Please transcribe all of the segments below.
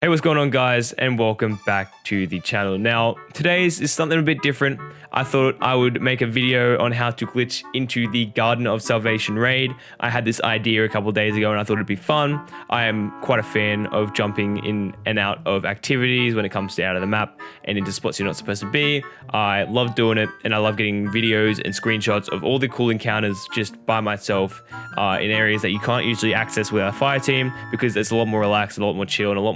Hey, what's going on, guys, and welcome back to the channel. Now, today's is something a bit different. I thought I would make a video on how to glitch into the Garden of Salvation raid. I had this idea a couple days ago and I thought it'd be fun. I am quite a fan of jumping in and out of activities when it comes to out of the map and into spots you're not supposed to be. I love doing it, and I love getting videos and screenshots of all the cool encounters just by myself in areas that you can't usually access with a fire team, because it's a lot more relaxed, a lot more chill, and a lot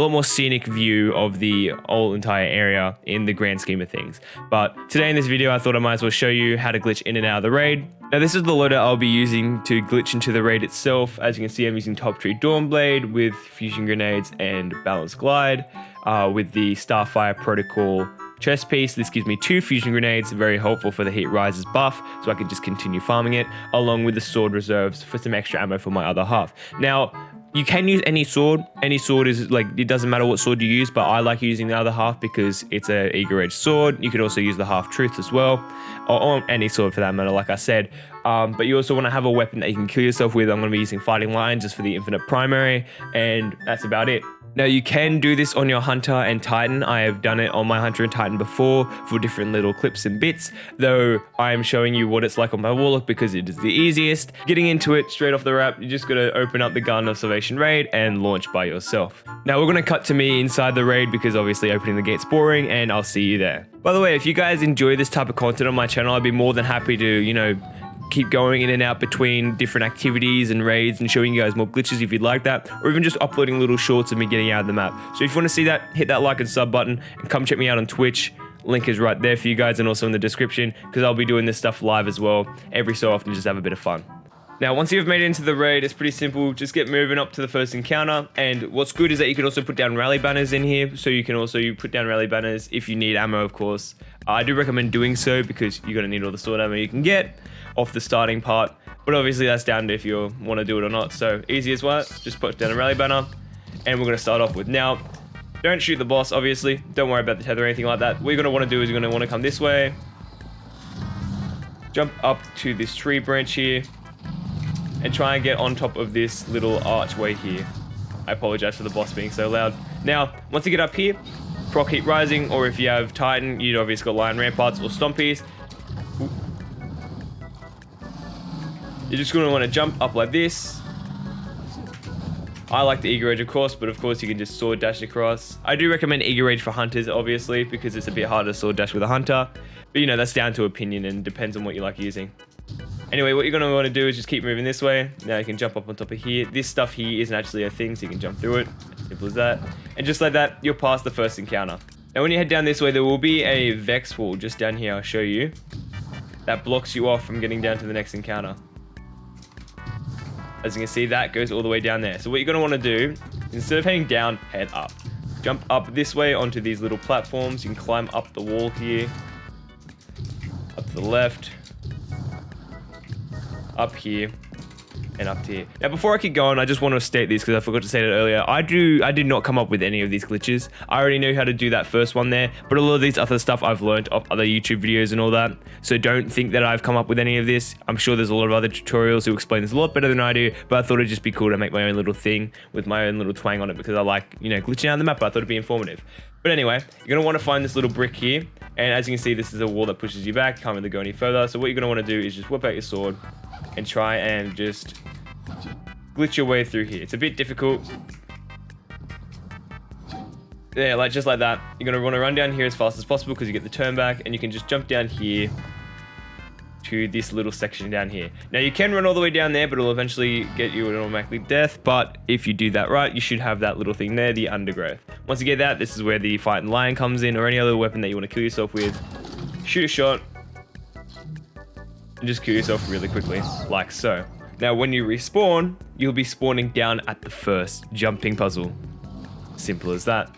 more scenic view of the whole entire area in the grand scheme of things. But today in this video, I thought I might as well show you how to glitch in and out of the raid. Now, this is the loader I'll be using to glitch into the raid itself. As you can see, I'm using Top Tree Dawnblade with fusion grenades and balanced glide with the Starfire Protocol chest piece. This gives me 2 fusion grenades, very helpful for the Heat Rises buff, so I can just continue farming it, along with the sword reserves for some extra ammo for my other half. Now, you can use any sword. Any sword is like, it doesn't matter what sword you use, but I like using the other half because it's a eager edge sword. You could also use the half truth as well, or any sword for that matter, like I said. But you also want to have a weapon that you can kill yourself with. I'm going to be using Fighting Lion just for the infinite primary, and that's about it. Now, you can do this on your Hunter and Titan. I have done it on my Hunter and Titan before for different little clips and bits, though I am showing you what it's like on my Warlock because it is the easiest. Getting into it straight off the rap, you just got to open up the Garden of Salvation raid and launch by yourself. Now, we're going to cut to me inside the raid because obviously opening the gate's boring, and I'll see you there. By the way, if you guys enjoy this type of content on my channel, I'd be more than happy to, keep going in and out between different activities and raids and showing you guys more glitches if you'd like that, or even just uploading little shorts of me getting out of the map. So if you want to see that, hit that like and sub button, and come check me out on Twitch. Link is right there for you guys, and also in the description, because I'll be doing this stuff live as well every so often, just have a bit of fun. Now, once you've made it into the raid, it's pretty simple. Just get moving up to the first encounter. And what's good is that you can also put down rally banners in here. So you can also put down rally banners if you need ammo, of course. I do recommend doing so because you're going to need all the sword ammo you can get off the starting part. But obviously that's down to if you want to do it or not. So easy as well. Just put down a rally banner. And we're going to start off with, now, don't shoot the boss, obviously. Don't worry about the tether or anything like that. What you're going to want to do is you're going to want to come this way. Jump up to this tree branch here. And try and get on top of this little archway here. I apologize for the boss being so loud. Now, once you get up here, proc Heat Rising, or if you have Titan, you'd obviously got Lion Ramparts or Stompies. Ooh. You're just going to want to jump up like this. I like the Eager Edge, of course, but of course you can just sword dash across. I do recommend Eager Edge for hunters, obviously, because it's a bit harder to sword dash with a hunter. But that's down to opinion and depends on what you like using. Anyway, what you're going to want to do is just keep moving this way. Now you can jump up on top of here. This stuff here isn't actually a thing, so you can jump through it. Simple as that. And just like that, you'll pass the first encounter. Now when you head down this way, there will be a Vex wall just down here, I'll show you. That blocks you off from getting down to the next encounter. As you can see, that goes all the way down there. So what you're going to want to do, instead of heading down, head up. Jump up this way onto these little platforms. You can climb up the wall here. Up to the left. Up here and up here. Now, before I keep going, I just want to state this because I forgot to say it earlier. I did not come up with any of these glitches. I already knew how to do that first one there, but a lot of these other stuff I've learned off other YouTube videos and all that. So don't think that I've come up with any of this. I'm sure there's a lot of other tutorials who explain this a lot better than I do, but I thought it'd just be cool to make my own little thing with my own little twang on it because I like, glitching out the map. I thought it'd be informative. But anyway, you're going to want to find this little brick here. And as you can see, this is a wall that pushes you back. Can't really go any further. So what you're going to want to do is just whip out your sword and try and just glitch your way through here. It's a bit difficult. Yeah, just like that. You're going to want to run down here as fast as possible because you get the turn back, and you can just jump down here to this little section down here. Now you can run all the way down there, but it'll eventually get you an automatically death. But if you do that right, you should have that little thing there, the undergrowth. Once you get that, this is where the Fighting Lion comes in, or any other weapon that you want to kill yourself with. Shoot a shot and just kill yourself really quickly, like so. Now when you respawn, you'll be spawning down at the first jumping puzzle. Simple as that.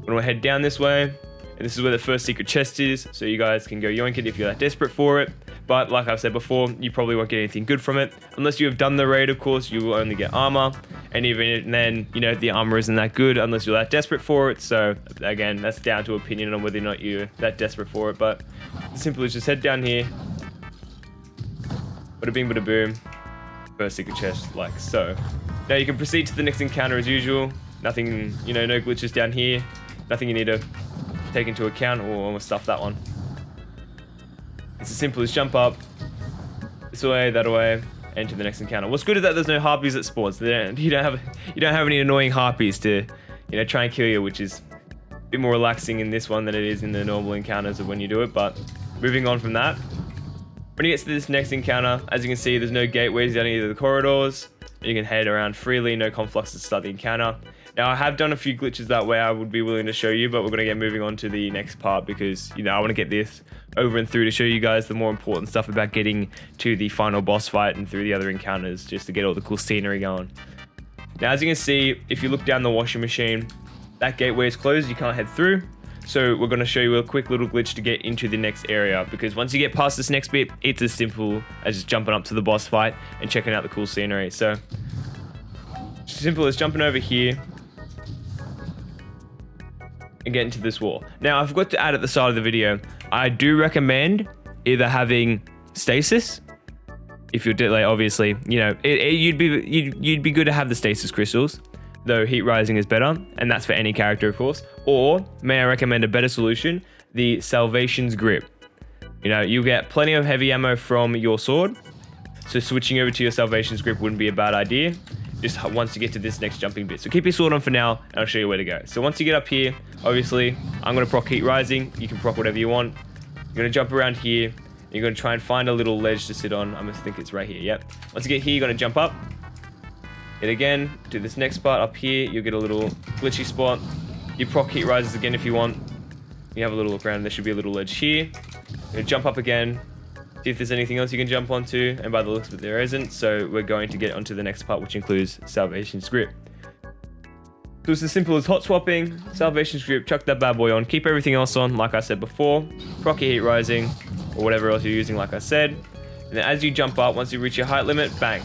We're gonna head down this way, and this is where the first secret chest is, so you guys can go yoink it if you're that desperate for it. But like I've said before, you probably won't get anything good from it. Unless you have done the raid, of course, you will only get armor. And even then, the armor isn't that good unless you're that desperate for it. So again, that's down to opinion on whether or not you're that desperate for it. But simply just head down here. Bada bing, bada boom. First secret chest, like so. Now you can proceed to the next encounter as usual. Nothing, you know, no glitches down here. Nothing you need to take into account. Or almost stuff that one. It's as simple as jump up, this way, that way, and to the next encounter. What's good is that there's no harpies at spawns. You don't have any annoying harpies to, you know, try and kill you, which is a bit more relaxing in this one than it is in the normal encounters of when you do it. But moving on from that, when you get to this next encounter, as you can see, there's no gateways down either of the corridors. You can head around freely, no conflux to start the encounter. Now, I have done a few glitches that way I would be willing to show you, but we're going to get moving on to the next part because, you know, I want to get this over and through to show you guys the more important stuff about getting to the final boss fight and through the other encounters, just to get all the cool scenery going. Now, as you can see, if you look down the washing machine, that gateway is closed, you can't head through. So we're going to show you a quick little glitch to get into the next area, because once you get past this next bit, it's as simple as just jumping up to the boss fight and checking out the cool scenery. So, simple as jumping over here and get into this wall. Now, I forgot to add at the start of the video, I do recommend either having stasis, if you're like, obviously, you know, you'd be good to have the stasis crystals, though heat rising is better, and that's for any character, of course. Or may I recommend a better solution, the Salvation's Grip. You know, you get plenty of heavy ammo from your sword, so switching over to your Salvation's Grip wouldn't be a bad idea. Just once you get to this next jumping bit. So keep your sword on for now, and I'll show you where to go. So once you get up here, obviously, I'm going to proc Heat Rising. You can proc whatever you want. You're going to jump around here. You're going to try and find a little ledge to sit on. I'm going to think it's right here. Yep. Once you get here, you're going to jump up. Hit again. Do this next part up here. You'll get a little glitchy spot. You proc Heat Rises again if you want. You have a little look around. There should be a little ledge here. You're going to jump up again. See if there's anything else you can jump onto, and by the looks of it, there isn't. So we're going to get onto the next part, which includes Salvation's Grip. So it's as simple as hot swapping, Salvation's Grip, chuck that bad boy on, keep everything else on, like I said before, proc your Heat Rising, or whatever else you're using, like I said. And then as you jump up, once you reach your height limit, bang,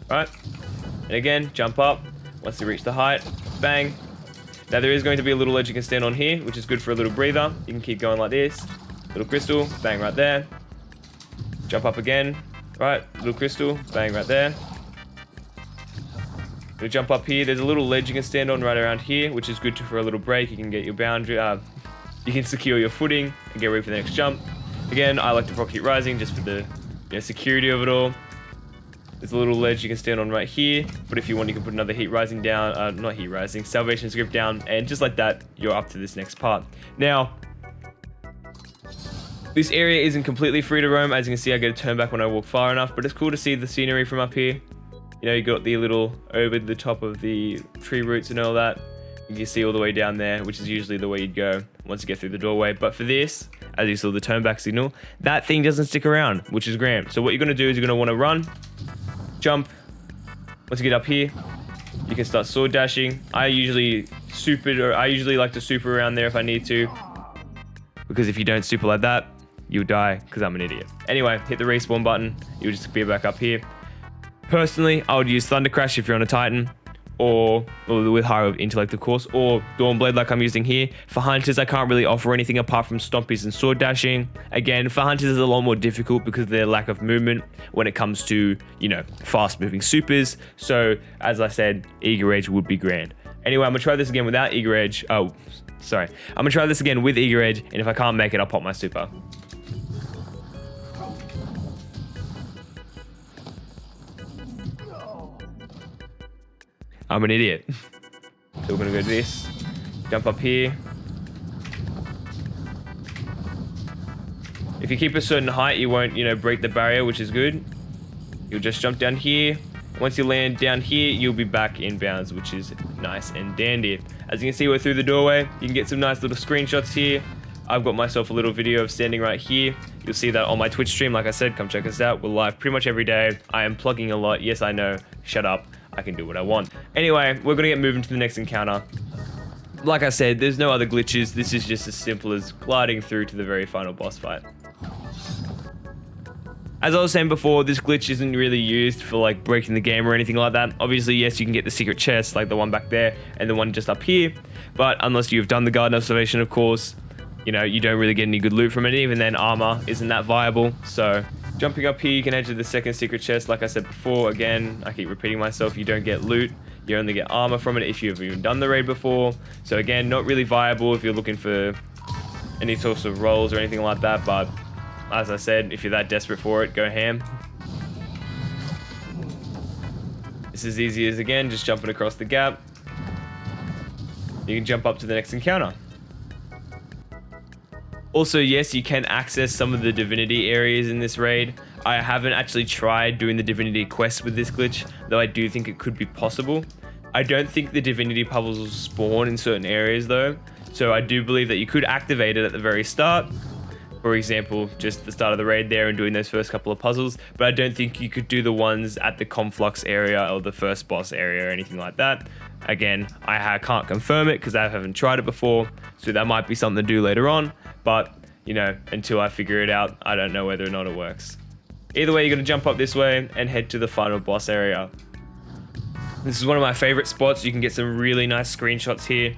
right? And again, jump up, once you reach the height, bang. Now there is going to be a little ledge you can stand on here, which is good for a little breather. You can keep going like this, little crystal, bang right there. Jump up again, right, little crystal, bang right there. You'll jump up here, there's a little ledge you can stand on right around here, which is good for a little break. You can get your boundary, you can secure your footing and get ready for the next jump. Again, I like to proc Heat Rising just for the security of it all. There's a little ledge you can stand on right here, but if you want, you can put another Heat Rising down, not Heat Rising, Salvation's Grip down, and just like that, you're up to this next part. Now, this area isn't completely free to roam. As you can see, I get a turn back when I walk far enough, but it's cool to see the scenery from up here. You know, you got the little over the top of the tree roots and all that. You can see all the way down there, which is usually the way you'd go once you get through the doorway. But for this, as you saw the turn back signal, that thing doesn't stick around, which is grand. So what you're going to do is you're going to want to run, jump. Once you get up here, you can start sword dashing. I usually like to super around there if I need to, because if you don't super like that, you'll die because I'm an idiot. Anyway, hit the respawn button. You'll just be back up here. Personally, I would use Thunder Crash if you're on a Titan, or with higher intellect, of course, or Dawnblade like I'm using here. For hunters, I can't really offer anything apart from stompies and sword dashing. Again, for hunters, it's a lot more difficult because of their lack of movement when it comes to, you know, fast moving supers. So, as I said, Eager Edge would be grand. Anyway, I'm gonna try this again without Eager Edge. Oh, sorry. I'm gonna try this again with Eager Edge, and if I can't make it, I'll pop my super. I'm an idiot. So we're gonna go do this. Jump up here. If you keep a certain height, you won't, you know, break the barrier, which is good. You'll just jump down here. Once you land down here, you'll be back in bounds, which is nice and dandy. As you can see, we're through the doorway. You can get some nice little screenshots here. I've got myself a little video of standing right here. You'll see that on my Twitch stream. Like I said, come check us out. We're live pretty much every day. I am plugging a lot. Yes, I know. Shut up. I can do what I want. Anyway, we're going to get moving to the next encounter. Like I said, there's no other glitches. This is just as simple as gliding through to the very final boss fight. As I was saying before, this glitch isn't really used for like breaking the game or anything like that. Obviously, yes, you can get the secret chest like the one back there and the one just up here. But unless you've done the Garden of Salvation, of course, you know, you don't really get any good loot from it. Even then, armor isn't that viable. So jumping up here, you can enter the second secret chest. Like I said before, again, I keep repeating myself, you don't get loot. You only get armor from it if you've even done the raid before. So again, not really viable if you're looking for any sorts of rolls or anything like that. But as I said, if you're that desperate for it, go ham. This is easy as, again, just jumping across the gap. You can jump up to the next encounter. Also, yes, you can access some of the divinity areas in this raid. I haven't actually tried doing the divinity quest with this glitch, though I do think it could be possible. I don't think the divinity puzzles will spawn in certain areas though, so I do believe that you could activate it at the very start. For example, just the start of the raid there and doing those first couple of puzzles, but I don't think you could do the ones at the Conflux area or the first boss area or anything like that. Again, I can't confirm it because I haven't tried it before, so that might be something to do later on, but you know, until I figure it out, I don't know whether or not it works. Either way, you're going to jump up this way and head to the final boss area. This is one of my favorite spots. You can get some really nice screenshots here,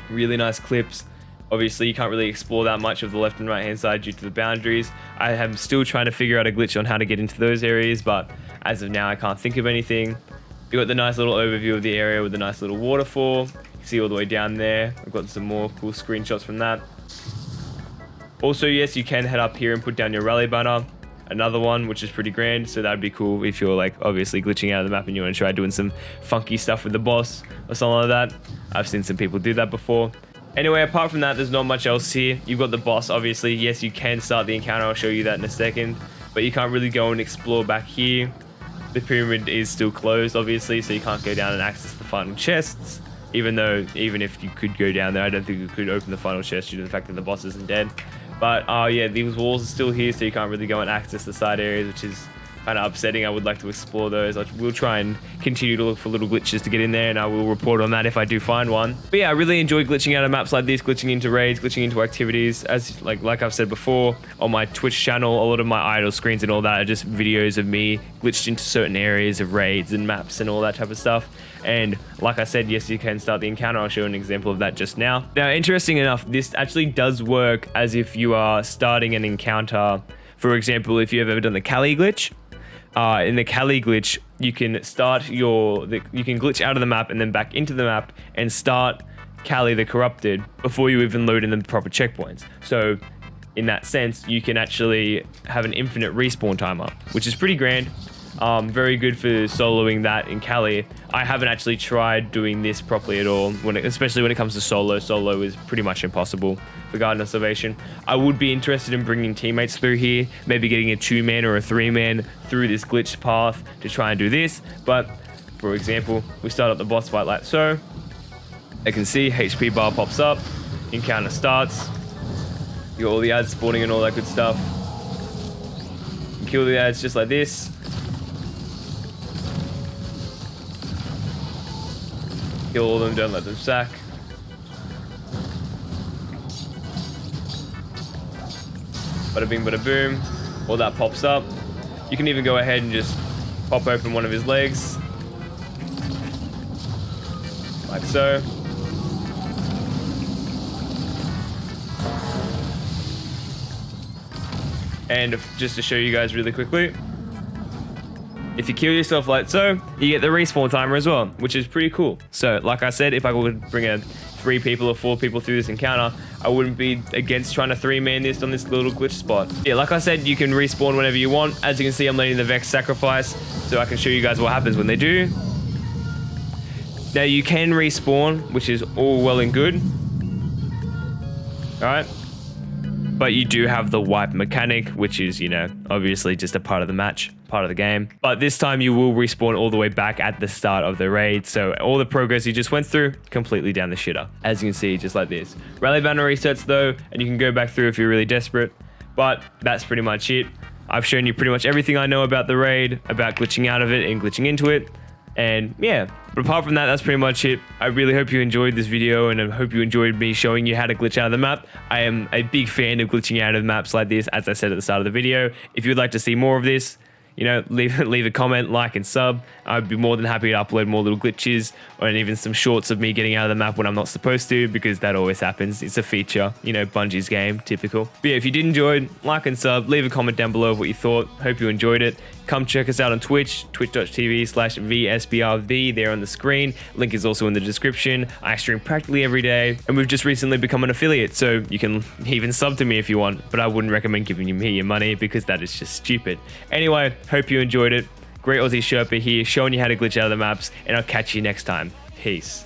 really nice clips. Obviously, you can't really explore that much of the left and right hand side due to the boundaries. I am still trying to figure out a glitch on how to get into those areas, but as of now, I can't think of anything. You got the nice little overview of the area with the nice little waterfall. You can see all the way down there. I've got some more cool screenshots from that. Also, yes, you can head up here and put down your rally banner. Another one, which is pretty grand, so that'd be cool if you're like obviously glitching out of the map and you want to try doing some funky stuff with the boss or something like that. I've seen some people do that before. Anyway, apart from that, there's not much else here. You've got the boss, obviously. Yes, you can start the encounter. I'll show you that in a second, but you can't really go and explore back here. The pyramid is still closed, obviously, so you can't go down and access the final chests. Even if you could go down there, I don't think you could open the final chest due to the fact that the boss isn't dead. But yeah, these walls are still here, so you can't really go and access the side areas, which is kind of upsetting. I would like to explore those. We'll try and continue to look for little glitches to get in there, and I will report on that if I do find one. But yeah, I really enjoy glitching out of maps like this, glitching into raids, glitching into activities. As like I've said before, on my Twitch channel, a lot of my idle screens and all that are just videos of me glitched into certain areas of raids and maps and all that type of stuff. And like I said, yes, you can start the encounter. I'll show an example of that just now. Now, interesting enough, this actually does work as if you are starting an encounter. For example, if you've ever done the Kali glitch, in the Kali glitch, you can glitch out of the map and then back into the map and start Kali the Corrupted before you even load in the proper checkpoints. So in that sense, you can actually have an infinite respawn timer, which is pretty grand. Very good for soloing that in Kali. I haven't actually tried doing this properly at all, especially when it comes to solo. Solo is pretty much impossible for Garden of Salvation. I would be interested in bringing teammates through here, maybe getting a 2-man or a 3-man through this glitched path to try and do this. But for example, we start up the boss fight like so. You can see HP bar pops up, encounter starts. You got all the ads spawning and all that good stuff. You kill the ads just like this. Kill all of them, don't let them sack. Bada bing, bada boom. All that pops up. You can even go ahead and just pop open one of his legs. Like so. And just to show you guys really quickly, if you kill yourself like so, you get the respawn timer as well, which is pretty cool. So like I said, if I would bring 3 people or 4 people through this encounter, I wouldn't be against trying to 3-man this on this little glitch spot. Yeah, like I said, you can respawn whenever you want. As you can see, I'm letting the Vex sacrifice, so I can show you guys what happens when they do. Now you can respawn, which is all well and good. All right. But you do have the wipe mechanic, which is, you know, obviously just a part of the match, part of the game. But this time you will respawn all the way back at the start of the raid. So all the progress you just went through, completely down the shitter. As you can see, just like this. Rally banner resets though, and you can go back through if you're really desperate. But that's pretty much it. I've shown you pretty much everything I know about the raid, about glitching out of it and glitching into it. And yeah, but apart from that, that's pretty much it. I really hope you enjoyed this video, and I hope you enjoyed me showing you how to glitch out of the map. I am a big fan of glitching out of maps like this, as I said at the start of the video. If you'd like to see more of this, leave a comment, like, and sub. I'd be more than happy to upload more little glitches and even some shorts of me getting out of the map when I'm not supposed to, because that always happens. It's a feature, Bungie's game, typical. But yeah, if you did enjoy it, like and sub, leave a comment down below of what you thought. Hope you enjoyed it. Come check us out on Twitch, twitch.tv/VSBRV, there on the screen. Link is also in the description. I stream practically every day, and we've just recently become an affiliate, so you can even sub to me if you want, but I wouldn't recommend giving me your money because that is just stupid. Anyway, hope you enjoyed it. Great Aussie Sherpa here, showing you how to glitch out of the maps, and I'll catch you next time. Peace.